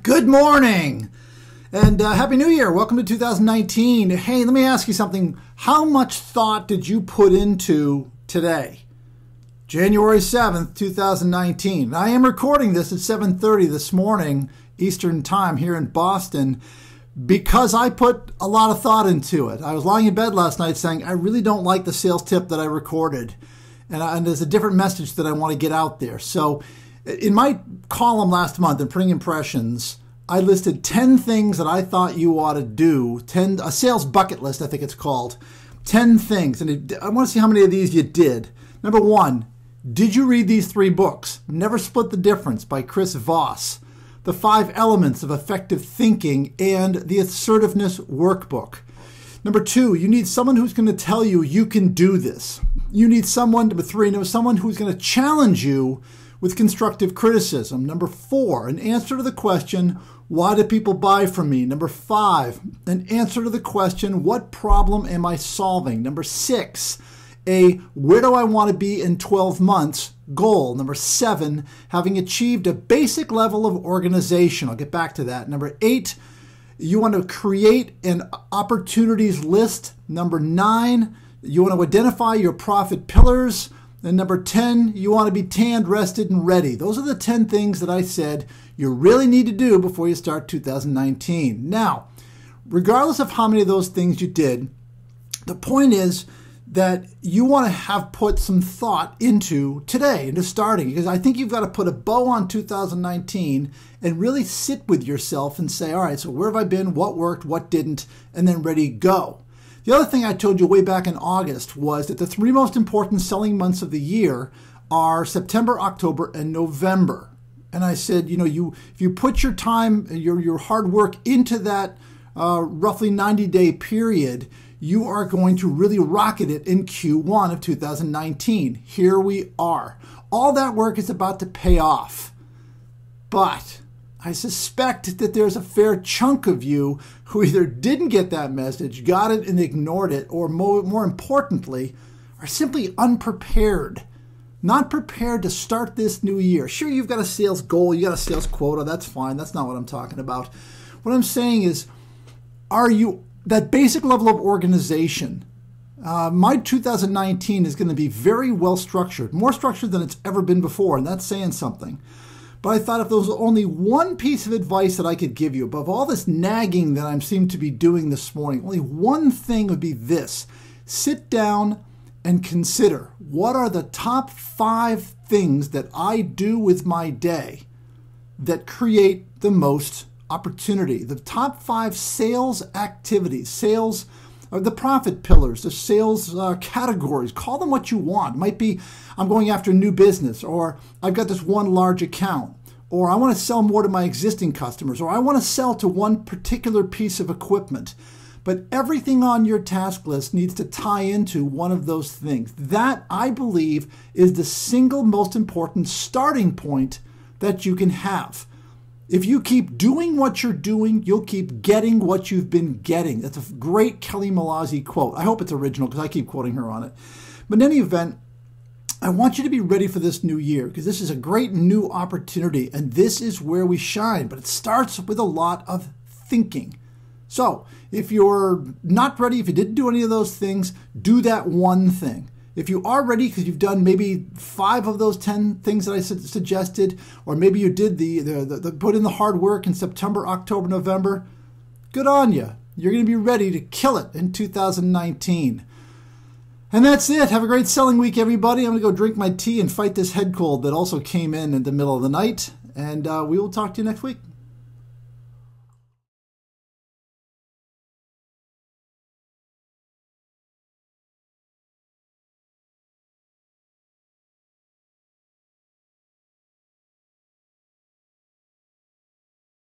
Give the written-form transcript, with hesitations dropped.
Good morning and Happy New Year. Welcome to 2019. Hey, let me ask you something. How much thought did you put into today? January 7th, 2019. I am recording this at 7:30 this morning Eastern Time here in Boston because I put a lot of thought into it. I was lying in bed last night saying, I really don't like the sales tip that I recorded. And there's a different message that I want to get out there. So in my column last month in Printing Impressions, I listed 10 things that I thought you ought to do, a sales bucket list, I think it's called. 10 things. And I want to see how many of these you did. Number 1, did you read these 3 books? Never Split the Difference by Chris Voss, The 5 Elements of Effective Thinking, and The Assertiveness Workbook. Number 2, you need someone who's going to tell you you can do this. You need someone, number 3, someone who's going to challenge you with constructive criticism. Number 4, an answer to the question, why do people buy from me? Number 5, an answer to the question, what problem am I solving? Number 6, where do I want to be in 12 months goal. Number 7, having achieved a basic level of organization. I'll get back to that. Number 8, you want to create an opportunities list. Number 9, you want to identify your profit pillars. And number 10, you want to be tanned, rested, and ready. Those are the 10 things that I said you really need to do before you start 2019. Now, regardless of how many of those things you did, the point is that you want to have put some thought into today, into starting, because I think you've got to put a bow on 2019 and really sit with yourself and say, all right, so where have I been, what worked, what didn't, and then ready, go. The other thing I told you way back in August was that the 3 most important selling months of the year are September, October, and November. And I said, if you put your time, your hard work into that roughly 90-day period, you are going to really rocket it in Q1 of 2019. Here we are. All that work is about to pay off. But I suspect that there's a fair chunk of you who either didn't get that message, got it and ignored it, or more importantly, are simply unprepared. Not prepared to start this new year. Sure, you've got a sales goal, you got a sales quota, that's fine. That's not what I'm talking about. What I'm saying is, are you that basic level of organization? My 2019 is going to be very well structured, more structured than it's ever been before, and that's saying something. But I thought if there was only one piece of advice that I could give you, above all this nagging that I seem to be doing this morning, only one thing would be this. Sit down and consider, what are the top 5 things that I do with my day that create the most opportunity? The top 5 sales activities, sales, the profit pillars, the sales categories. Call them what you want. It might be I'm going after new business, or I've got this one large account, or I want to sell more to my existing customers, or I want to sell to one particular piece of equipment. But everything on your task list needs to tie into one of those things. That, I believe, is the single most important starting point that you can have. If you keep doing what you're doing, you'll keep getting what you've been getting. That's a great Kelly Malazzi quote. I hope it's original because I keep quoting her on it. But in any event, I want you to be ready for this new year because this is a great new opportunity and this is where we shine. But it starts with a lot of thinking. So if you're not ready, if you didn't do any of those things, do that one thing. If you are ready because you've done maybe 5 of those 10 things that I suggested, or maybe you did the put in the hard work in September, October, November, good on you. You're going to be ready to kill it in 2019. And that's it. Have a great selling week, everybody. I'm going to go drink my tea and fight this head cold that also came in the middle of the night. And we will talk to you next week.